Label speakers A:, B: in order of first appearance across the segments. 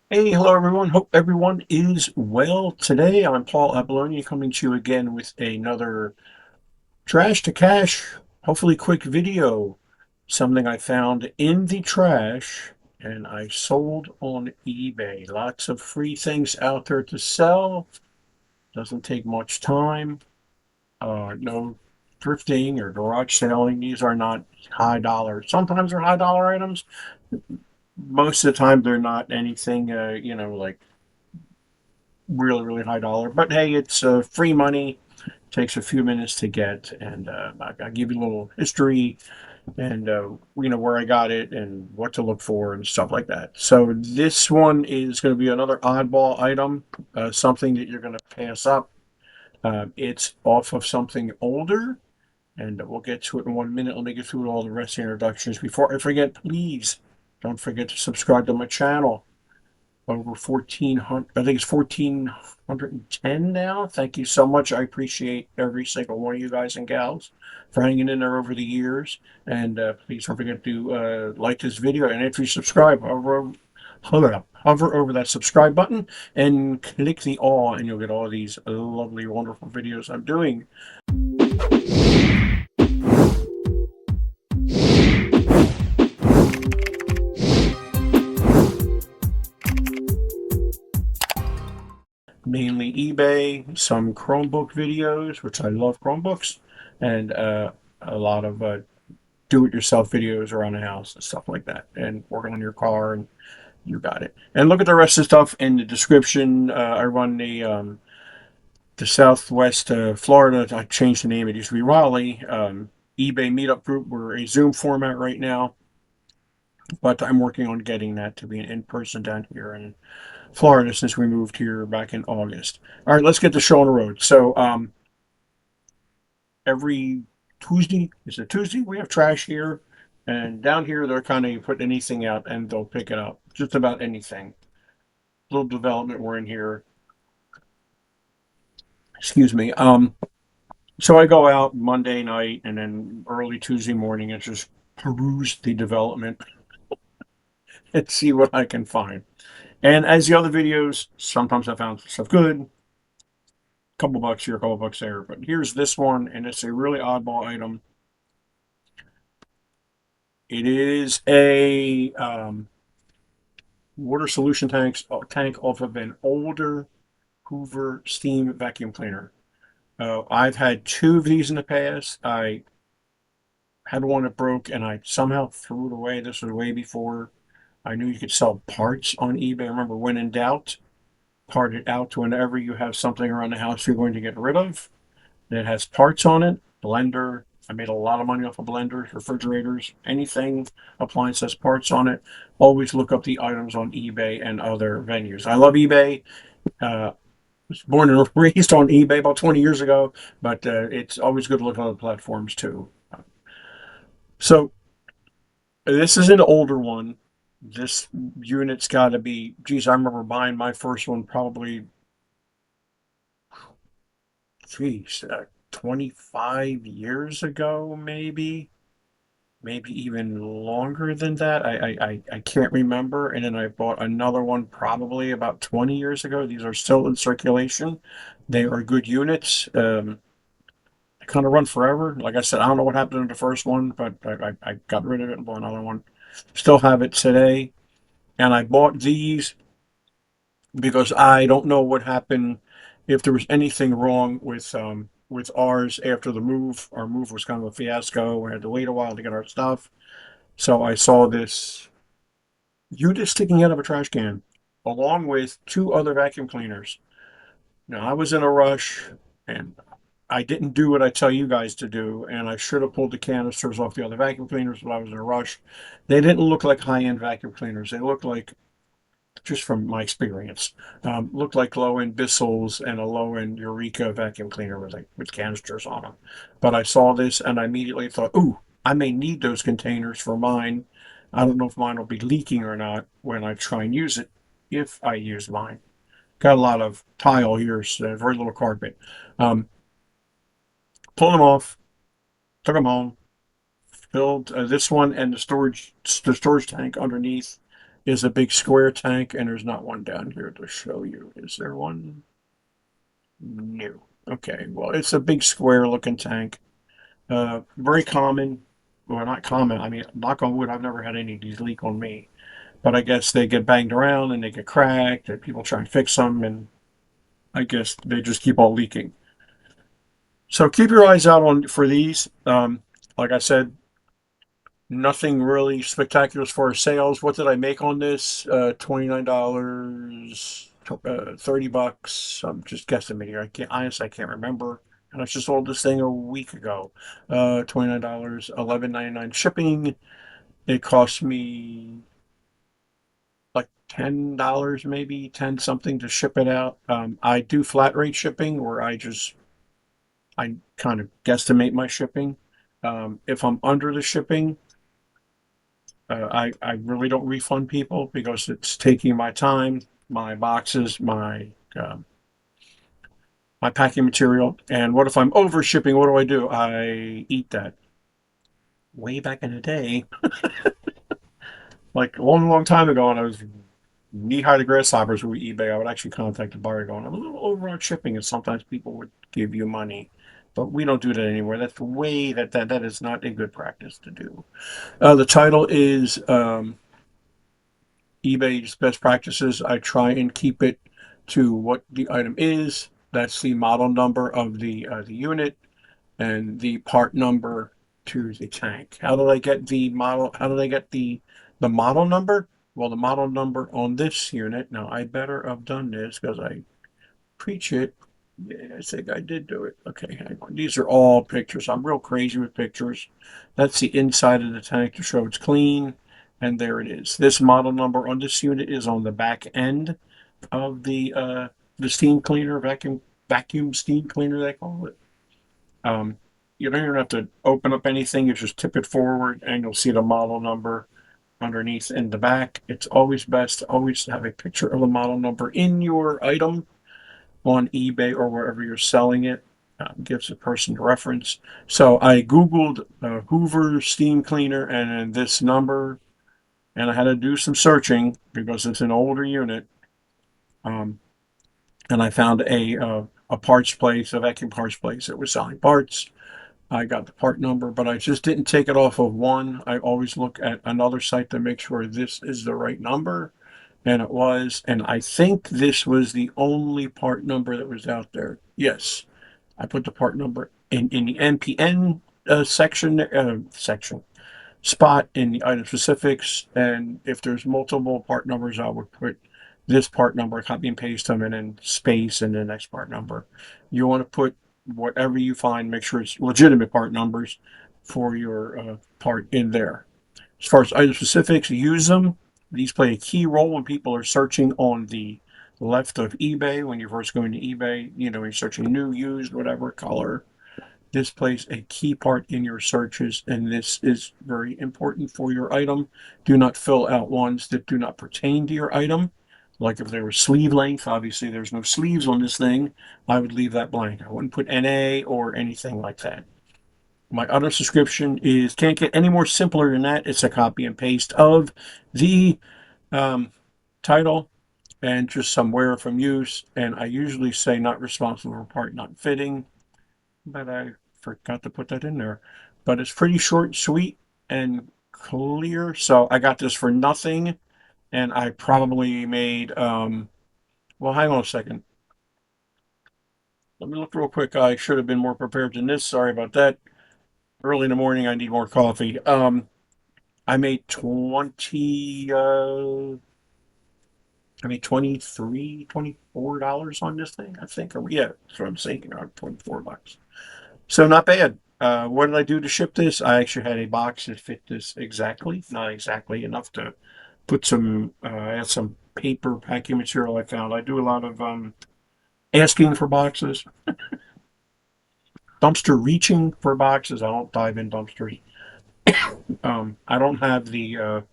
A: Hey, hello everyone. Hope everyone is well. Today I'm Paul Apolloni coming to you again with another trash to cash, hopefully quick video. Something I found in the trash and I sold on eBay. Lots of free things out there to sell. Doesn't take much time. No thrifting or garage selling. These are not high dollar. Sometimes they're high dollar items. Most of the time they're not anything, like really, really high dollar. But hey, it's free money. Takes a few minutes to get, and I give you a little history and where I got it and what to look for and stuff like that. So this one is going to be another oddball item, something that you're going to pass up. It's off of something older, and we'll get to it in 1 minute. Let me get through all the rest of the introductions. Before I forget, please don't forget to subscribe to my channel over 1400. I think it's 1410 now. Thank you so much. I appreciate every single one of you guys and gals for hanging in there over the years. And please don't forget to like this video. And if you subscribe, hover over that subscribe button and click the all, and you'll get all these lovely, wonderful videos I'm doing. Mainly eBay, some Chromebook videos, which I love Chromebooks, and a lot of do-it-yourself videos around the house and stuff like that, and working on your car, and you got it. And look at the rest of the stuff in the description. I run the Southwest Florida. I changed the name. It used to be Raleigh. eBay Meetup Group. We're a Zoom format right now, but I'm working on getting that to be an in-person down here in Florida since we moved here back in August. All right, let's get the show on the road. So every Tuesday, is it Tuesday? We have trash here. And down here, they're kind of put anything out and they'll pick it up. Just about anything. Little development we're in here. Excuse me. So I go out Monday night and then early Tuesday morning and just peruse the development and see what I can find. And as the other videos, sometimes I found stuff good, couple bucks here, a couple bucks there. But here's this one, and it's a really oddball item. It is a water solution tank off of an older Hoover steam vacuum cleaner. I've had two of these in the past. I had one that broke, and I somehow threw it away. This was way before I knew you could sell parts on eBay. I remember when in doubt, part it out to whenever you have something around the house you're going to get rid of. It has parts on it, blender. I made a lot of money off of blenders, refrigerators, anything appliance has parts on it. Always look up the items on eBay and other venues. I love eBay. Uh, was born and raised on eBay about 20 years ago, but it's always good to look at other platforms too. So this is an older one. This unit's got to be, geez, I remember buying my first one probably, geez, 25 years ago, maybe even longer than that. I can't remember. And then I bought another one probably about 20 years ago. These are still in circulation. They are good units. They kind of run forever. Like I said, I don't know what happened to the first one, but I got rid of it and bought another one. Still have it today. And I bought these because I don't know what happened if there was anything wrong with ours after the move. Our move was kind of a fiasco. We had to wait a while to get our stuff. So I saw this unit sticking out of a trash can, along with two other vacuum cleaners. Now I was in a rush, and I didn't do what I tell you guys to do, and I should have pulled the canisters off the other vacuum cleaners, but I was in a rush. They didn't look like high-end vacuum cleaners. They looked like, just from my experience, looked like low-end Bissel's and a low-end Eureka vacuum cleaner with canisters on them. But I saw this and I immediately thought, ooh, I may need those containers for mine. I don't know if mine will be leaking or not when I try and use it, if I use mine. Got a lot of tile here, so very little carpet. Um, Pulled them off, took them home, filled this one and the storage tank underneath is a big square tank, and there's not one down here to show you. Is there one? No. Okay, well, it's a big square looking tank. Very common. Well, not common. I mean, knock on wood, I've never had any of these leak on me. But I guess they get banged around and they get cracked, and people try and fix them, and I guess they just keep on leaking. So keep your eyes out on for these. Like I said, nothing really spectacular as far as sales. What did I make on this? $29, $30. I'm just guessing here. I can't honestly, I can't remember. And I just sold this thing a week ago. $29, $11.99 shipping. It cost me like $10, maybe 10 something to ship it out. I do flat rate shipping where I kind of guesstimate my shipping. If I'm under the shipping, I really don't refund people because it's taking my time, my boxes, my packing material. And what if I'm over shipping? What do? I eat that. Way back in the day, like a long, long time ago, when I was knee high to grasshoppers with eBay, I would actually contact the buyer going, I'm a little over on shipping, and sometimes people would give you money. But we don't do that anymore. That's the way that is not a good practice to do. The title is eBay's best practices. I try and keep it to what the item is. That's the model number of the unit and the part number to the tank. How did I get the model? How did I get the model number? Well, the model number on this unit. Now I better have done this because I preach it. Yeah, I think I did do it. Okay, hang on. These are all pictures. I'm real crazy with pictures. That's the inside of the tank to show it's clean. And there it is. This model number on this unit is on the back end of the steam cleaner, vacuum steam cleaner, they call it. Um, you don't even have to open up anything. You just tip it forward and you'll see the model number underneath in the back. It's always best to always have a picture of the model number in your item on eBay or wherever you're selling it. Gives a person a reference. So I Googled Hoover steam cleaner and this number, and I had to do some searching because it's an older unit. Um, and I found a parts place, a vacuum parts place that was selling parts. I got the part number, but I just didn't take it off of one. I always look at another site to make sure this is the right number. And it was. And I think this was the only part number that was out there. Yes, I put the part number in the NPN section spot in the item specifics. And if there's multiple part numbers, I would put this part number, copy and paste them, and then space and the next part number. You want to put whatever you find, make sure it's legitimate part numbers for your part in there. As far as item specifics, use them. These play a key role when people are searching on the left of eBay. When you're first going to eBay, you're searching new, used, whatever color. This plays a key part in your searches, and this is very important for your item. Do not fill out ones that do not pertain to your item. Like if there was sleeve length, obviously there's no sleeves on this thing. I would leave that blank. I wouldn't put NA or anything like that. My other subscription is can't get any more simpler than that. It's a copy and paste of the um, title and just somewhere from use. And I usually say not responsible for part not fitting, but I forgot to put that in there. But it's pretty short, sweet, and clear. So I got this for nothing, and I probably made. Well, hang on a second. Let me look real quick. I should have been more prepared than this. Sorry about that. Early in the morning, I need more coffee. I made 20. I made 23, $24 on this thing. I think. Yeah, that's what I'm saying. 24 bucks. So not bad. What did I do to ship this? I actually had a box that fit this exactly, not exactly enough to put some. I had some paper packing material I found. I do a lot of asking for boxes, dumpster reaching for boxes. I don't dive in dumpsters. I don't have the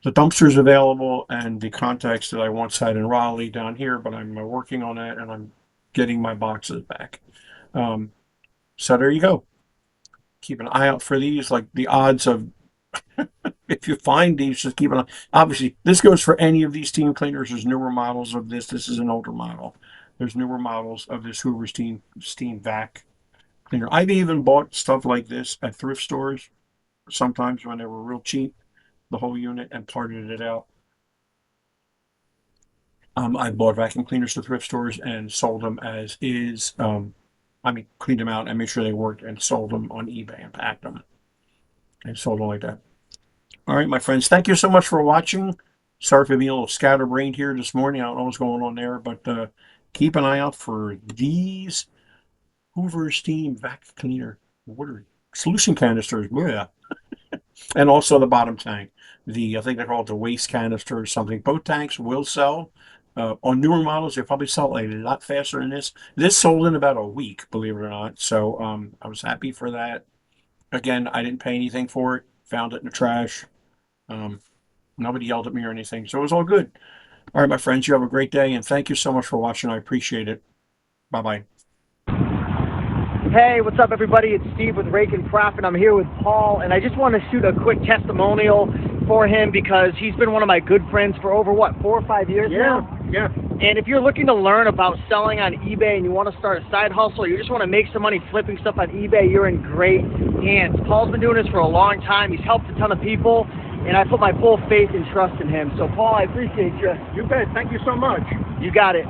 A: dumpsters available and the contacts that I once had in Raleigh down here, but I'm working on that and I'm getting my boxes back. Um, so there you go. Keep an eye out for these. Like the odds of if you find these, just keep an eye. Obviously, this goes for any of these steam cleaners. There's newer models of this. This is an older model. There's newer models of this Hoover steam vac cleaner. I've even bought stuff like this at thrift stores sometimes when they were real cheap, the whole unit, and parted it out. I bought vacuum cleaners to thrift stores and sold them as is. I mean, cleaned them out and made sure they worked and sold them on eBay and packed them and sold them like that. All right, my friends, thank you so much for watching. Sorry for being a little scatterbrained here this morning. I don't know what's going on there, but keep an eye out for these Hoover Steam Vac Cleaner water solution canisters. Yeah. And also the bottom tank. I think they call it the waste canister or something. Both tanks will sell. On newer models, they probably sell a lot faster than this. This sold in about a week, believe it or not. So I was happy for that. Again, I didn't pay anything for it. Found it in the trash. Nobody yelled at me or anything. So it was all good. All right, my friends, you have a great day. And thank you so much for watching. I appreciate it. Bye-bye.
B: Hey, what's up, everybody? It's Steve with Raiken Profits. I'm here with Paul, and I just want to shoot a quick testimonial for him because he's been one of my good friends for over, what, 4 or 5 years now?
A: Yeah.
B: And if you're looking to learn about selling on eBay and you want to start a side hustle, or you just want to make some money flipping stuff on eBay, you're in great hands. Paul's been doing this for a long time. He's helped a ton of people, and I put my full faith and trust in him. So, Paul, I appreciate you.
A: You bet. Thank you so much.
B: You got it.